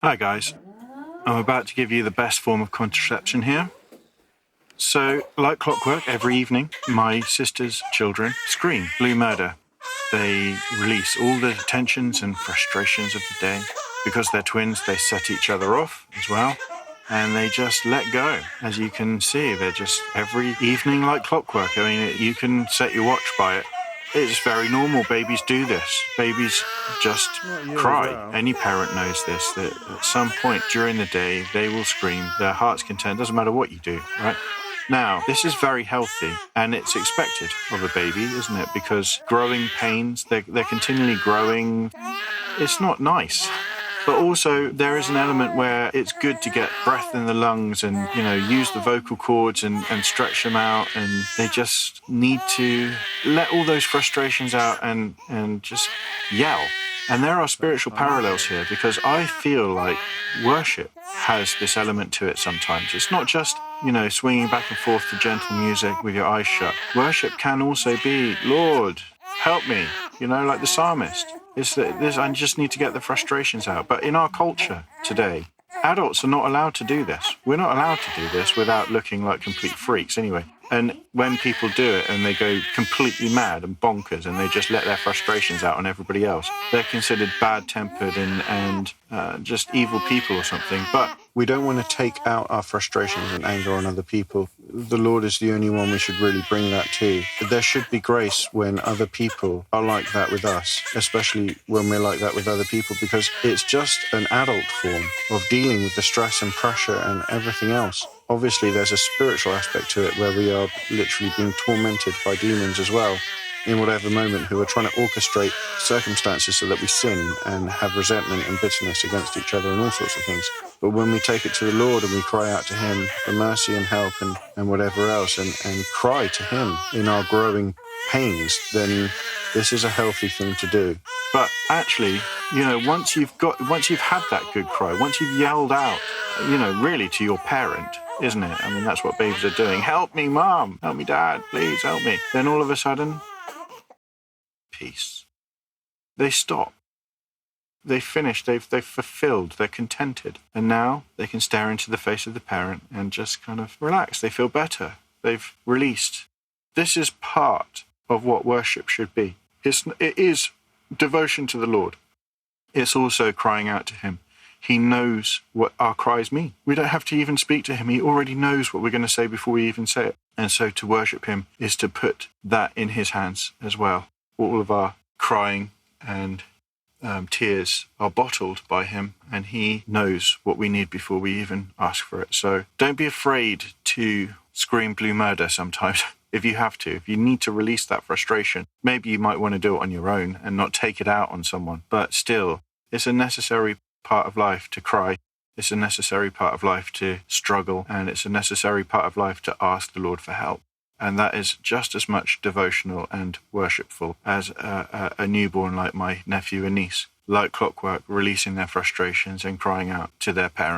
Hi guys, I'm about to give you the best form of contraception here. So, like clockwork, every evening, my sister's children scream blue murder. They release all the tensions and frustrations of the day. Because they're twins, they set each other off as well. And they just let go. As you can see, they're just every evening like clockwork. I mean, you can set your watch by it. It's very normal. Babies do this. Babies just cry. Well. Any parent knows this, that at some point during the day, they will scream their heart's content. Doesn't matter what you do, right? Now, this is very healthy, and it's expected of a baby, isn't it? Because growing pains, they're continually growing. It's not nice. But also, there is an element where it's good to get breath in the lungs and, use the vocal cords and stretch them out. And they just need to let all those frustrations out and just yell. And there are spiritual parallels here, because I feel like worship has this element to it sometimes. It's not just, swinging back and forth to gentle music with your eyes shut. Worship can also be, Lord, help me, like the psalmist. I just need to get the frustrations out. But in our culture today, adults are not allowed to do this. We're not allowed to do this without looking like complete freaks anyway. And when people do it and they go completely mad and bonkers and they just let their frustrations out on everybody else, they're considered bad-tempered and just evil people or something. But we don't want to take out our frustrations and anger on other people. The Lord is the only one we should really bring that to. There should be grace when other people are like that with us, especially when we're like that with other people, because it's just an adult form of dealing with the stress and pressure and everything else. Obviously, there's a spiritual aspect to it where we are literally being tormented by demons as well in whatever moment, who are trying to orchestrate circumstances so that we sin and have resentment and bitterness against each other and all sorts of things. But when we take it to the Lord and we cry out to Him for mercy and help and whatever else, and cry to Him in our growing pains, then this is a healthy thing to do. But actually, once you've had that good cry, once you've yelled out, really to your parent, isn't it? I mean, that's what babies are doing. Help me, Mom. Help me, Dad. Please help me. Then all of a sudden, peace. They stop. They've finished. They've fulfilled. They're contented. And now they can stare into the face of the parent and just kind of relax. They feel better. They've released. This is part of what worship should be. It is devotion to the Lord. It's also crying out to Him. He knows what our cries mean. We don't have to even speak to Him. He already knows what we're going to say before we even say it. And so to worship Him is to put that in His hands as well. All of our crying and tears are bottled by Him, and He knows what we need before we even ask for it. So don't be afraid to scream blue murder sometimes. If you have to, if you need to release that frustration, maybe you might want to do it on your own and not take it out on someone. But still, it's a necessary part of life to cry. It's a necessary part of life to struggle, and it's a necessary part of life to ask the Lord for help. And that is just as much devotional and worshipful as a newborn like my nephew and niece, like clockwork, releasing their frustrations and crying out to their parent.